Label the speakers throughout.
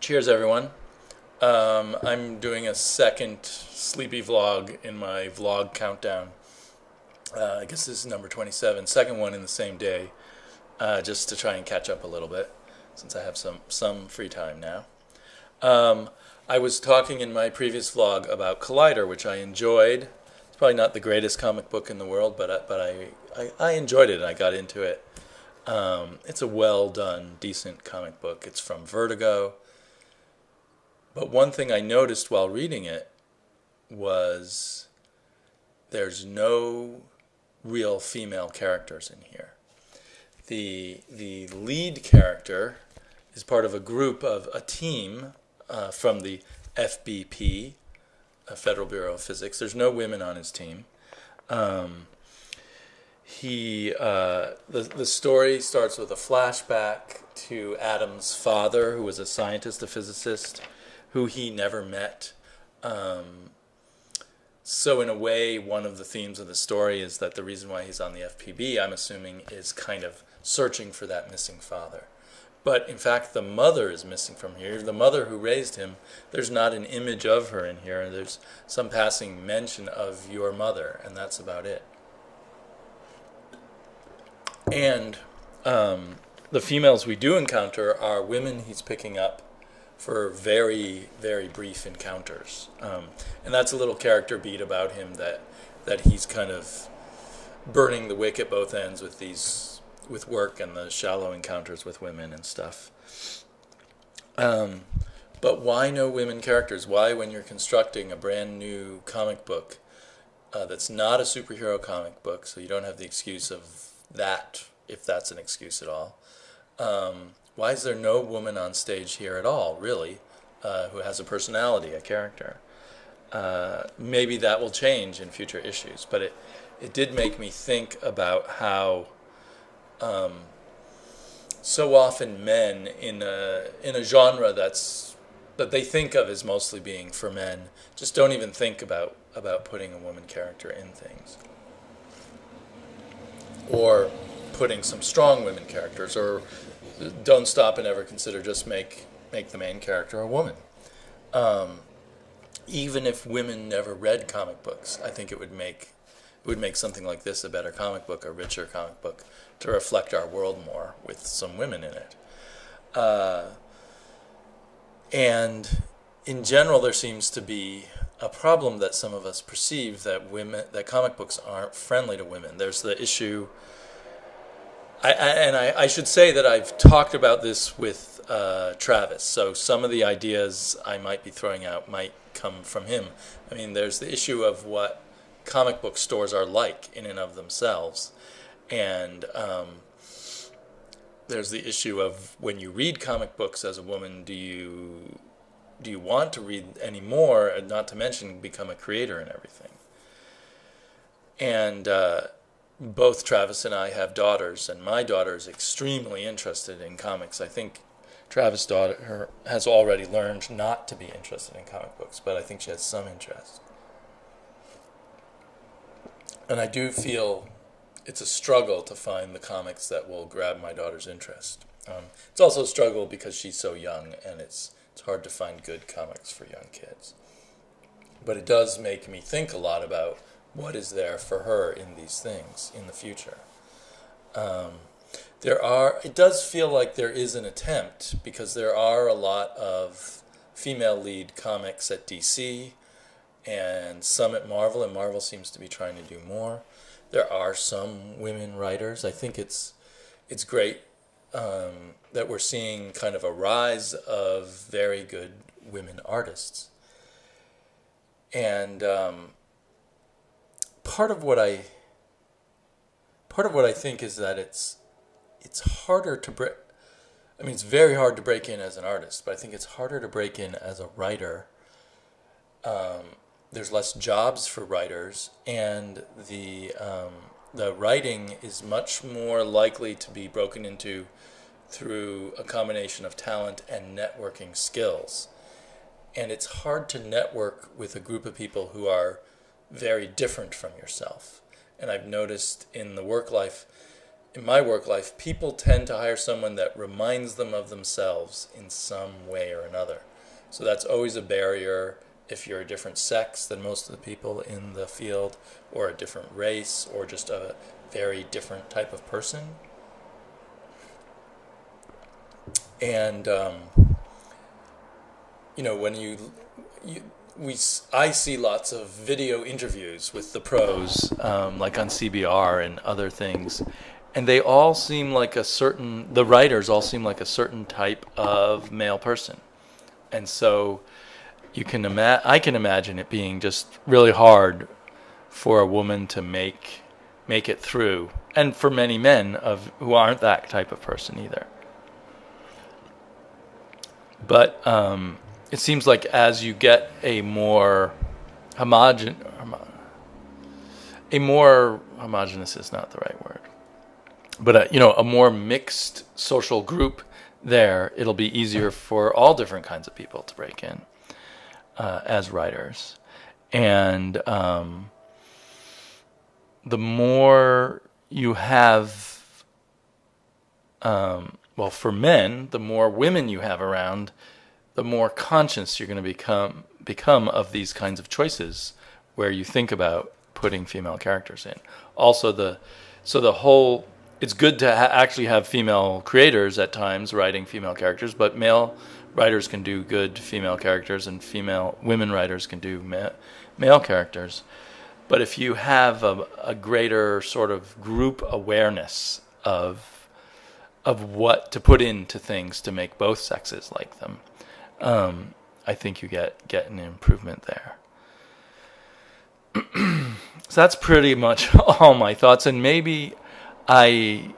Speaker 1: Cheers, everyone. I'm doing a second sleepy vlog in my vlog countdown. I guess this is number 27, second one in the same day, just to try and catch up a little bit, since I have some free time now. I was talking in my previous vlog about Collider, which I enjoyed. It's probably not the greatest comic book in the world, but I enjoyed it and I got into it. It's a well-done, decent comic book. It's from Vertigo. But one thing I noticed while reading it was there's no real female characters in here. The lead character is part of a group of a team from the FBP, Federal Bureau of Physics. There's no women on his team. The story starts with a flashback to Adam's father, who was a scientist, a physicist, who he never met. So in a way, one of the themes of the story is that the reason why he's on the FPB, I'm assuming, is kind of searching for that missing father. But in fact, the mother is missing from here. The mother who raised him, there's not an image of her in here. There's some passing mention of your mother, and that's about it. And the females we do encounter are women he's picking up for very, very brief encounters. And that's a little character beat about him, that he's kind of burning the wick at both ends with work and the shallow encounters with women and stuff. But why no women characters? Why, when you're constructing a brand new comic book that's not a superhero comic book, so you don't have the excuse of that, if that's an excuse at all, why is there no woman on stage here at all, really, who has a personality, a character? Maybe that will change in future issues, but it did make me think about how so often men in a genre that they think of as mostly being for men just don't even think about putting a woman character in things, or putting some strong women characters, or don't stop and ever consider just make the main character a woman. Even if women never read comic books, I think it would make something like this a better comic book, a richer comic book, to reflect our world more with some women in it. And in general, there seems to be a problem that some of us perceive that comic books aren't friendly to women. There's the issue. I should say that I've talked about this with Travis, so some of the ideas I might be throwing out might come from him. I mean, there's the issue of what comic book stores are like in and of themselves, and there's the issue of when you read comic books as a woman, do you want to read any more, and not to mention become a creator and everything. And both Travis and I have daughters, and my daughter is extremely interested in comics. I think Travis' daughter has already learned not to be interested in comic books, but I think she has some interest. And I do feel it's a struggle to find the comics that will grab my daughter's interest. It's also a struggle because she's so young, and it's hard to find good comics for young kids. But it does make me think a lot about what is there for her in these things in the future. It does feel like there is an attempt, because there are a lot of female lead comics at DC and some at Marvel, and Marvel seems to be trying to do more. There are some women writers. I think it's great that we're seeing kind of a rise of very good women artists. And part of what I think is that it's harder to break. I mean, it's very hard to break in as an artist, but I think it's harder to break in as a writer. There's less jobs for writers, and the writing is much more likely to be broken into through a combination of talent and networking skills. And it's hard to network with a group of people who are very different from yourself. And I've noticed in the work life, in my work life, people tend to hire someone that reminds them of themselves in some way or another. So that's always a barrier if you're a different sex than most of the people in the field, or a different race, or just a very different type of person. And when I see lots of video interviews with the pros, like on CBR and other things, and they all seem like the writers all seem like a certain type of male person. And so I can imagine it being just really hard for a woman to make it through, and for many men who aren't that type of person either. But it seems like as you get a more homogeneous is not the right word, but a more mixed social group there, it'll be easier for all different kinds of people to break in as writers. And the more you have, for men, the more women you have around, the more conscious you're going to become of these kinds of choices where you think about putting female characters in. Also, it's good to actually have female creators at times writing female characters, but male writers can do good female characters, and women writers can do male characters. But if you have a greater sort of group awareness of what to put into things to make both sexes like them, I think you get an improvement there. So that's pretty much all my thoughts. And maybe I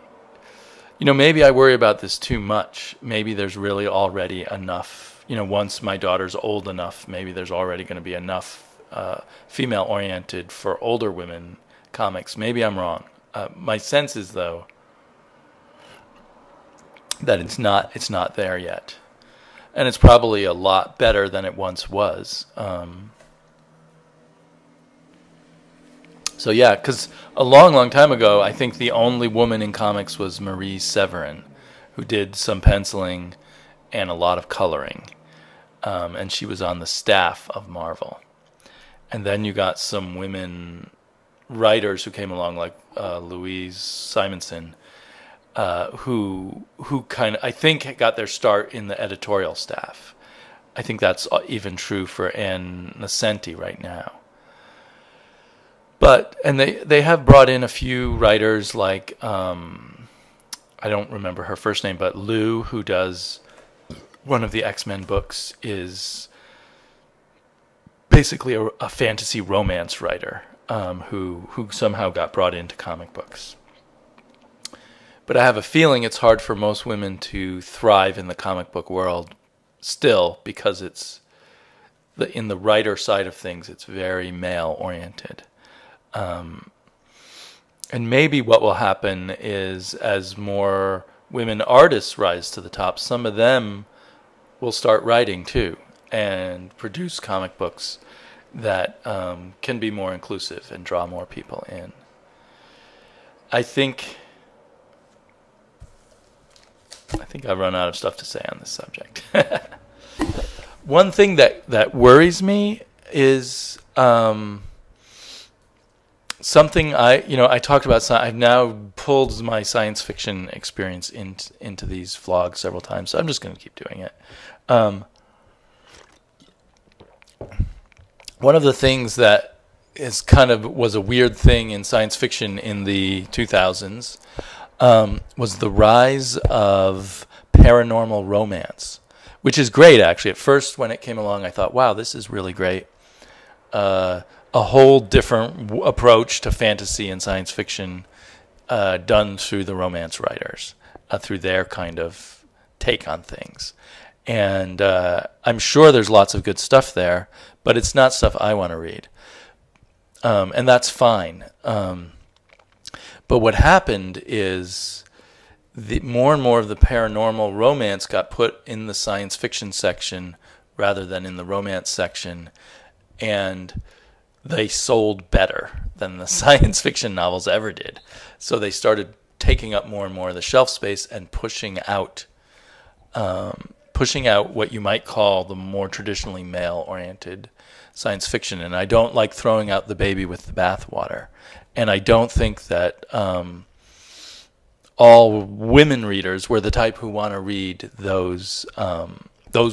Speaker 1: worry about this too much. Maybe there's really already enough, once my daughter's old enough, maybe there's already going to be enough female-oriented for older women comics. Maybe I'm wrong. My sense is, though, that it's not there yet. And it's probably a lot better than it once was. So yeah, because a long, long time ago, I think the only woman in comics was Marie Severin, who did some penciling and a lot of coloring. And she was on the staff of Marvel. And then you got some women writers who came along, like Louise Simonson, who kind of, I think, got their start in the editorial staff. I think that's even true for Ann Nocenti right now. And they have brought in a few writers like, I don't remember her first name, but Lou, who does one of the X-Men books, is basically a fantasy romance writer who somehow got brought into comic books. But I have a feeling it's hard for most women to thrive in the comic book world still, because in the writer side of things, it's very male-oriented. And maybe what will happen is, as more women artists rise to the top, some of them will start writing too and produce comic books that can be more inclusive and draw more people in. I think I've run out of stuff to say on this subject. One thing that worries me is something I talked about. I've now pulled my science fiction experience into these vlogs several times, so I'm just going to keep doing it. One of the things that was a weird thing in science fiction in the 2000s was the rise of paranormal romance, which is great, actually. At first, when it came along, I thought, wow, this is really great. A whole different approach to fantasy and science fiction done through the romance writers, through their kind of take on things. And I'm sure there's lots of good stuff there, but it's not stuff I want to read. And that's fine. But what happened is more and more of the paranormal romance got put in the science fiction section rather than in the romance section, and they sold better than the science fiction novels ever did. So they started taking up more and more of the shelf space and pushing out what you might call the more traditionally male-oriented science fiction. And I don't like throwing out the baby with the bathwater. And I don't think that all women readers were the type who want to read those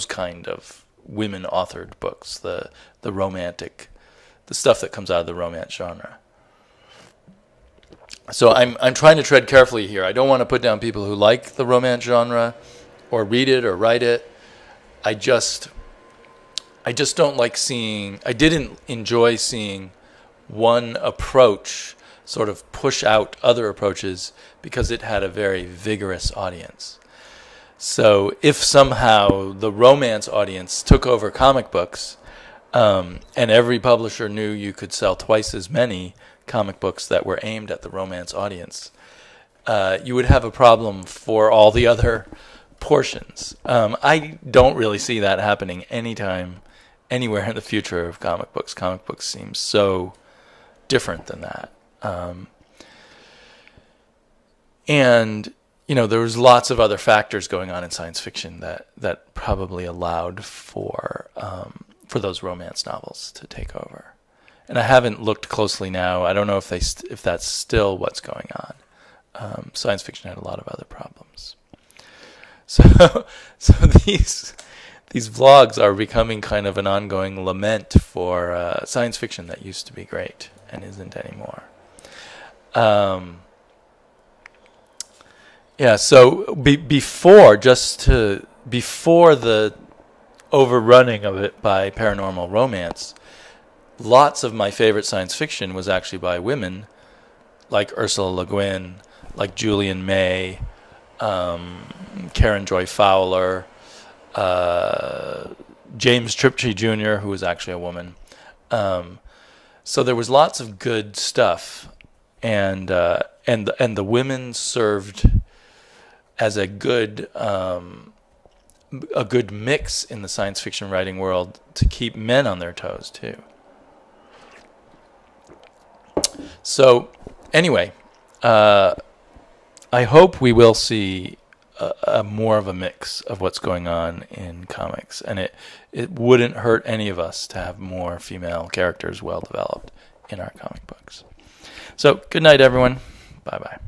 Speaker 1: kind of women-authored books, the romantic, the stuff that comes out of the romance genre. So I'm trying to tread carefully here. I don't want to put down people who like the romance genre or read it or write it. I just don't like seeing, I didn't enjoy seeing one approach sort of push out other approaches because it had a very vigorous audience. So if somehow the romance audience took over comic books, and every publisher knew you could sell twice as many comic books that were aimed at the romance audience, you would have a problem for all the other portions. I don't really see that happening anywhere in the future of comic books. Comic books seem so different than that. And there was lots of other factors going on in science fiction that probably allowed for those romance novels to take over. And I haven't looked closely now. I don't know if that's still what's going on. Science fiction had a lot of other problems. So these vlogs are becoming kind of an ongoing lament for science fiction that used to be great and isn't anymore. So before the overrunning of it by paranormal romance, lots of my favorite science fiction was actually by women, like Ursula Le Guin, like Julian May, Karen Joy Fowler, James Tripchey Jr., who was actually a woman. So there was lots of good stuff, and the women served as a good mix in the science fiction writing world to keep men on their toes too. So anyway, I hope we will see a more of a mix of what's going on in comics, and it wouldn't hurt any of us to have more female characters well developed in our comic books. So good night, everyone. Bye-bye.